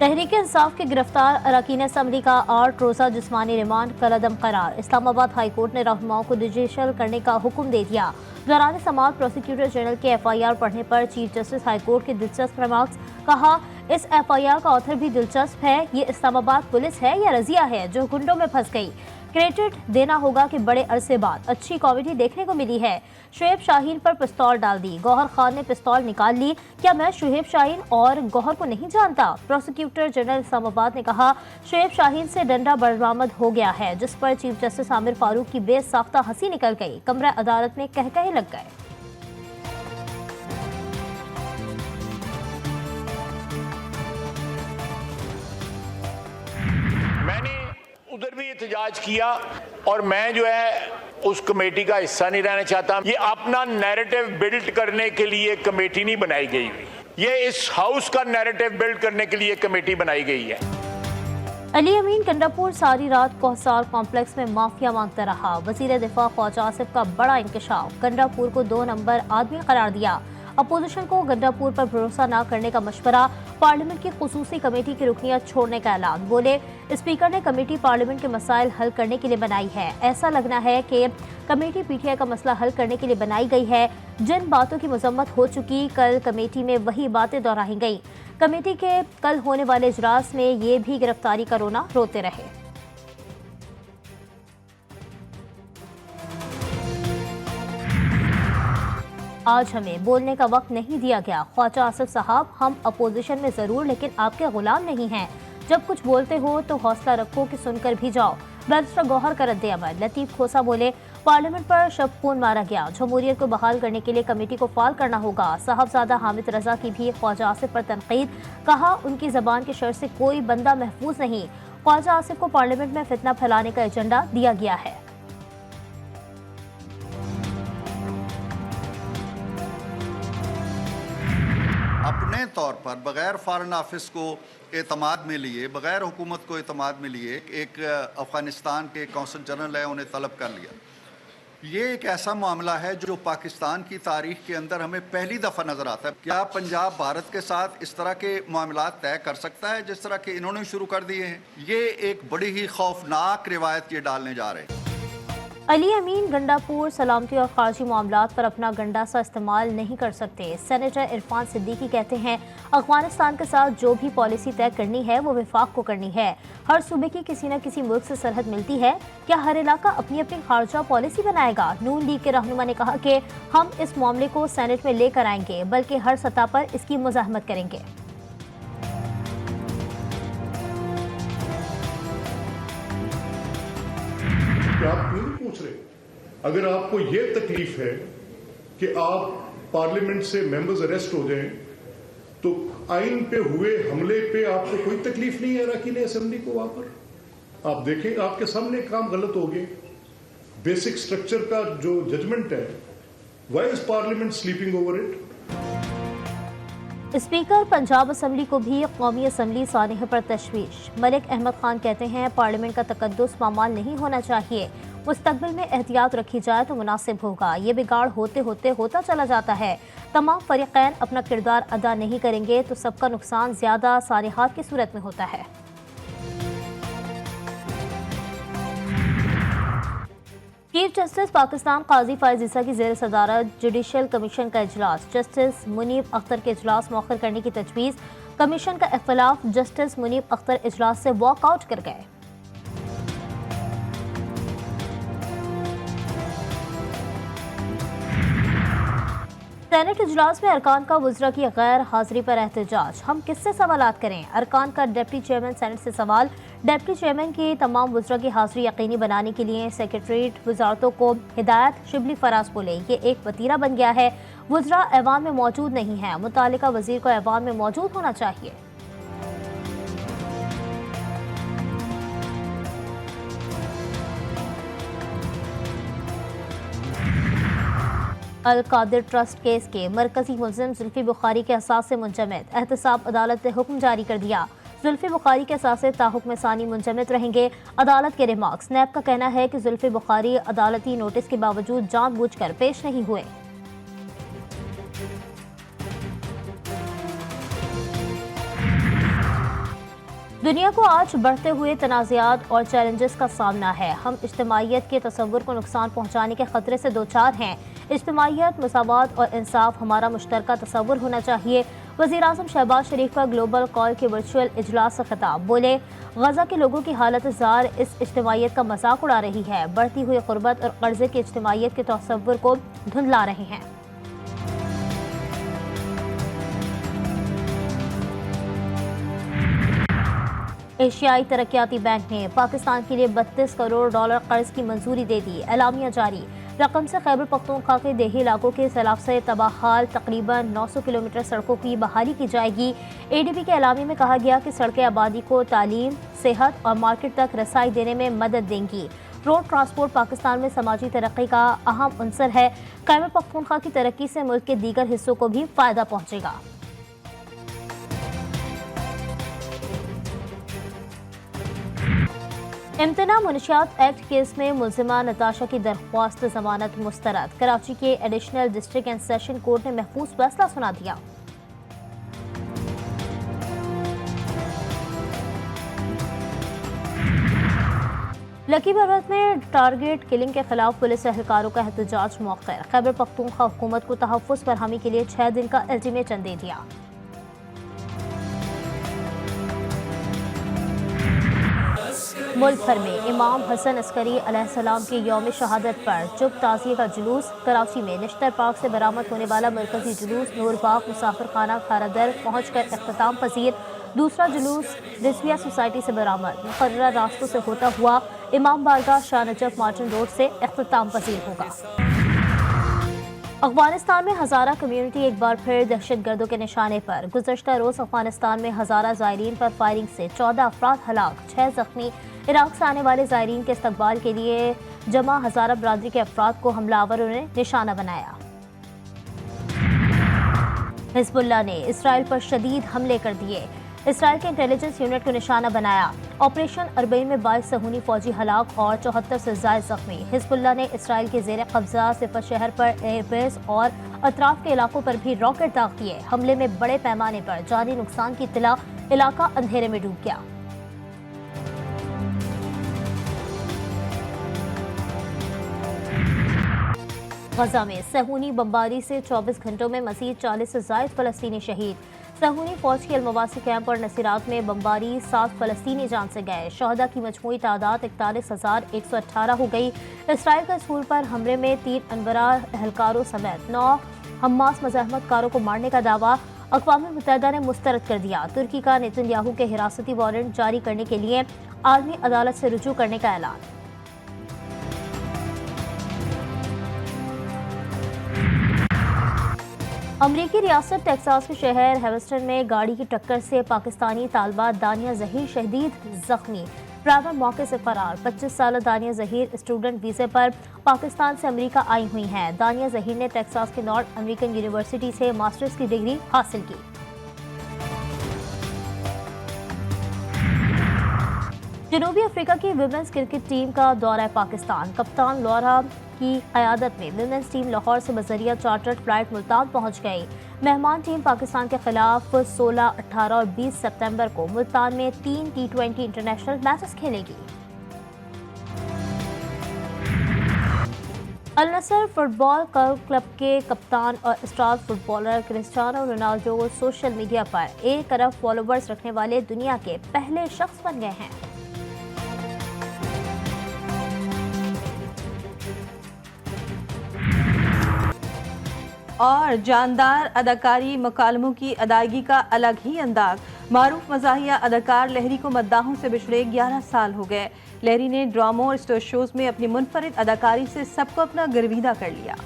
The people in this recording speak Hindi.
तहरीक इंसाफ के गिरफ्तार अरकान असम्बली का 8 रोज़ा जिस्मानी रिमांड कलअदम करार। इस्लामाबाद हाई कोर्ट ने रहनुमाओं को जुडिशल करने का हुक्म दे दिया। दौरान समाअत प्रोसिक्यूटर जनरल के FIR पढ़ने पर चीफ जस्टिस हाई कोर्ट के दिलचस्प रिमार्क्स। कहा, इस FIR का ऑथर भी दिलचस्प है। ये इस्लामाबाद पुलिस है या रजिया है जो गुंडों में फंस गई। क्रेडिट देना होगा कि बड़े अरसे बाद अच्छी कॉमेडी देखने को मिली है। शुएब शाहीन पर पिस्तौल डाल दी। गौहर खान ने पिस्तौल निकाल ली। क्या मैं शुएब शाहीन और गौहर को नहीं जानता? प्रोसिक्यूटर जनरल इस्लामाबाद ने कहा, शुएब शाहीन से डंडा बरामद हो गया है, जिस पर चीफ जस्टिस आमिर फारूक की बेसाख्ता हंसी निकल गई। कमरा अदालत में कहकहे लग गए। मैंने उधर भी एहतजाज किया और मैं जो है उस कमेटी का हिस्सा नहीं रहना चाहता। ये अपना नैरेटिव बिल्ड करने के लिए कमेटी नहीं बनाई गई हुई, ये इस हाउस का नैरेटिव बिल्ड करने के लिए कमेटी बनाई गई है। अली अमीन गंडापुर सारी रात कोहसार कॉम्प्लेक्स में माफिया मांगता रहा। वजीर दिफा ख्वाजा आसिफ का बड़ा इंकशाफ। गंडापुर को 2 नंबर आदमी करार दिया। अपोजिशन को गंडापुर पर भरोसा न करने का मशवरा। पार्लियामेंट की खुसूसी कमेटी की रुकनियत छोड़ने का ऐलान। बोले, स्पीकर ने कमेटी पार्लियामेंट के मसाइल हल करने के लिए बनाई है। ऐसा लगना है कि कमेटी PTI का मसला हल करने के लिए बनाई गई है। जिन बातों की मजम्मत हो चुकी, कल कमेटी में वही बातें दोहराई गई। कमेटी के कल होने वाले इजलास में ये भी गिरफ्तारी का रोना रोते रहे। आज हमें बोलने का वक्त नहीं दिया गया। ख्वाजा आसिफ साहब, हम अपोजिशन में जरूर लेकिन आपके गुलाम नहीं हैं। जब कुछ बोलते हो तो हौसला रखो कि सुनकर भी जाओ। बैरिस्टर गौहर का रद्द अमल। लतीफ खोसा बोले, पार्लियामेंट पर शबखून मारा गया। जमहूरियत को बहाल करने के लिए कमेटी को फाल करना होगा। साहबजादा हामिद रजा की भी ख्वाजा आसिफ पर तनकीद। कहा, उनकी जबान के शर से कोई बंदा महफूज नहीं। ख्वाजा आसिफ को पार्लियामेंट में फितना फैलाने का एजेंडा दिया गया है। अपने तौर पर बग़ैर फ़ॉरेन ऑफिस को एतमाद में लिए, बग़ैर हुकूमत को एतमाद में लिए एक अफ़गानिस्तान के कौंसल जनरल है, उन्हें तलब कर लिया। ये एक ऐसा मामला है जो पाकिस्तान की तारीख़ के अंदर हमें पहली दफ़ा नज़र आता है। क्या पंजाब भारत के साथ इस तरह के मामलात तय कर सकता है जिस तरह के इन्होंने शुरू कर दिए हैं? ये एक बड़ी ही खौफनाक रिवायत ये डालने जा रहे हैं। अली अमीन गंडापुर सलामती और खारजी मामलात पर अपना गंडासा इस्तेमाल नहीं कर सकते। सेनेटर इरफान सिद्दीकी कहते हैं, अफगानिस्तान के साथ जो भी पॉलिसी तय करनी है वो वफाक को करनी है। हर सूबे की किसी न किसी मुल्क से सरहद मिलती है। क्या हर इलाका अपनी अपनी खारजा पॉलिसी बनाएगा? नून लीग के रहनुमा ने कहा कि हम इस मामले को सेनेट में लेकर आएंगे, बल्कि हर सतह पर इसकी मुज़ाहमत करेंगे। क्या आप क्यों नहीं पूछ रहे? अगर आपको यह तकलीफ है कि आप पार्लियामेंट से मेंबर्स अरेस्ट हो जाएं, तो आइन पे हुए हमले पे आपको कोई तकलीफ नहीं है अरकान असेंबली को? वहां पर आप देखें, आपके सामने काम गलत हो गए। बेसिक स्ट्रक्चर का जो जजमेंट है, why is parliament sleeping over it? Speaker Punjab assembly को भी कौमी असम्बली सानिह पर तशवीश। मलिक अहमद खान कहते हैं, पार्लियामेंट का तकद्दुस पामाल नहीं होना चाहिए। मुस्तकबिल में एहतियात रखी जाए तो मुनासिब होगा। ये बिगाड़ होते होते होता चला जाता है। तमाम फरीकैन अपना किरदार अदा नहीं करेंगे तो सबका नुकसान ज्यादा सानिहात की सूरत में होता है। चीफ जस्टिस पाकिस्तान काजी फायज ईसा की ज़ेर सदारत जुडिशल कमीशन का इजलास। जस्टिस मुनीब अख्तर के इजलास मौखर करने की तजवीज़। कमीशन का इख्तिलाफ। जस्टिस मुनीब अख्तर इजलास से वॉकआउट कर गए। सेनेट इजलास में अरकान का वज़रा की गैर हाजिरी पर एहतजाज। हम किससे सवालात करें? अरकान का डिप्टी चेयरमैन सेनेट से सवाल। डिप्टी चेयरमैन की तमाम वज़रा की हाजिरी यकीनी बनाने के लिए सेक्रेटरीट वजारतों को हिदायत। शिबली फराज बोले, ये एक वतीरा बन गया है। वज़रा ऐवान में मौजूद नहीं है। मुतालिका वज़ीर को ऐवान में मौजूद होना चाहिए। अल कादिर ट्रस्ट केस के मरकजी मुल्ज़िम जुल्फी बुखारी के असास से मुंजमद। एहतसाब अदालत ने हुक्म जारी कर दिया। जुल्फी बुखारी के असासे ताहुक्म सानी मुंजमद रहेंगे। अदालत के रिमार्क्स। नैब का कहना है कि जुल्फी बुखारी अदालती नोटिस के बावजूद जानबूझकर पेश नहीं हुए। दुनिया को आज बढ़ते हुए तनाज़ात और चैलेंजेस का सामना है। हम इज्तिमाइयत के तसव्वुर को नुकसान पहुँचाने के खतरे से दो चार हैं। इज्तिमाइयत, मसावत और इंसाफ हमारा मुश्तरका तसव्वुर होना चाहिए। वज़ीर-ए-आज़म शहबाज शरीफ का ग्लोबल कॉल के वर्चुअल इजलास से खिताब। बोले, गजा के लोगों की हालत ज़ार इस इज्तिमाइयत का मजाक उड़ा रही है, बढ़ती हुई ग़ुरबत और कर्जे की इज्तिमाइयत के तसव्वुर को धुंधला रहे हैं। एशियाई तरक्याती बैंक ने पाकिस्तान के लिए $32 करोड़ कर्ज की मंजूरी दे दी। एलामिया जारी। रकम से खैबर पख्तूनख्वा के देही इलाकों के सैलाब से तबाहाल तकरीबन 900 किलोमीटर सड़कों की बहाली की जाएगी। ADB के एलामिया में कहा गया कि सड़कें आबादी को तालीम, सेहत और मार्केट तक रसाई देने में मदद देंगी। रोड ट्रांसपोर्ट पाकिस्तान में समाजी तरक्की का अहम अंसर है। खैबर पख्तूनख्वा की तरक्की से मुल्क के दीगर हिस्सों को भी फायदा पहुँचेगा। इम्तना मुनशियात एक्ट केस में मुलजिमा नताशा की दरख्वास्त जमानत मुस्तरद। कराची के additional district and session court ने महफूज फैसला सुना दिया। लकी पर्वत में टारगेट किलिंग के खिलाफ पुलिस एहलकारों का एहतजाज मौखर। खैबर पख्तूनख्वा हुकूमत को तहफ़्फ़ुज़ फरहमी के लिए 6 दिन का अल्टीमेटम दे दिया। मुल्क भर में इमाम हसन अस्करी अलैहिस्सलाम की यौम शहादत पर चुप ताज़िये का जुलूस। कराची में निश्तर पार्क से बरामद होने वाला मरकजी जुलूस नूरबाग मुसाफिर खाना खारादर पहुँच कर अख्ताम पजीर। दूसरा जुलूस रिजविया सोसाइटी से बरामद मुकर्रर रास्तों से होता हुआ इमाम बारगाह शाह नजफ मार्टिन रोड से अख्ताम पजीर होगा। अफगानिस्तान में हज़ारा कम्युनिटी एक बार फिर दहशतगर्दों के निशाने पर। गुज़श्ता रोज़ अफगानिस्तान में हज़ारा ज़ायरीन पर फायरिंग से 14 अफराद हलाक, 6 जख्मी। इराक से आने वाले ज़ायरीन के इस्तकबाल के लिए जमा हज़ारा बरादरी के अफराद को हमलावरों ने निशाना बनाया। हिज़्बुल्लाह ने इसराइल पर शदीद हमले कर दिए। इसराइल के इंटेलिजेंस यूनिट को निशाना बनाया। ऑपरेशन अरबईन में 22 सहूनी फौजी हलाक और 74 से ज़ायद जख्मी। हिज़्बुल्लाह ने इसराइल के ज़ेर कब्जा सिफर शहर पर एयरबेस और अतराफ के इलाकों पर भी रॉकेट दाग दिए। हमले में बड़े पैमाने पर जानी नुकसान की इत्तला, इलाका अंधेरे में डूब गया। गजा में सहूनी बमबारी से 24 घंटों में मज़ीद 40 से ज़ायद फ़लस्तीनी शहीद। सहूनी फौज के अलमवासी कैंप और नसीरात में बमबारी 7 फ़लस्तीनी जान से गए। शहदा की मजमूई तादाद 41,118 हो गई। इसराइल का स्कूल पर हमले में 3 अनवरा एहलकारों समेत 9 हमास मज़ाहमतकारों को मारने का दावा अक़वाम मुत्तहिदा ने मुस्तरद कर दिया। तुर्की का नेतन्याहू के हिरासती वारंट जारी करने के लिए आलमी अदालत से रुजू करने का ऐलान। अमरीकी रियासत टेक्सास के शहर हेवस्टन में गाड़ी की टक्कर से पाकिस्तानी तालबा दानिया ज़हीर शदीद जख्मी, ड्राइवर मौके से फरार। 25 साल दानिया ज़हीर स्टूडेंट वीज़े पर पाकिस्तान से अमेरिका आई हुई हैं। दानिया ज़हीर ने टेक्सास के नॉर्थ अमेरिकन यूनिवर्सिटी से मास्टर्स की डिग्री हासिल की। जनूबी अफ्रीका की विमेंस क्रिकेट टीम का दौरा पाकिस्तान। कप्तान लौरा की क़यादत में विमेंस टीम लाहौर से बज़रिया चार्टर्ड फ्लाइट मुल्तान पहुंच गई। मेहमान टीम पाकिस्तान के खिलाफ 16, 18 और 20 सितंबर को मुल्तान में 3 T20 इंटरनेशनल मैचेस खेलेगी। अल नसर फुटबॉल क्लब के कप्तान और star footballer Cristiano Ronaldo social media पर 1 अरब फॉलोवर्स रखने वाले दुनिया के पहले शख्स बन गए हैं। और जानदार अदाकारी मकालमों की अदायगी का अलग ही अंदाज। मारूफ मज़ाहिया अदाकार लहरी को मद्दाहों से बिछड़े 11 साल हो गए। लहरी ने ड्रामों और स्टेज शोज में अपनी मुनफरिद अदाकारी से सबको अपना गर्विदा कर लिया।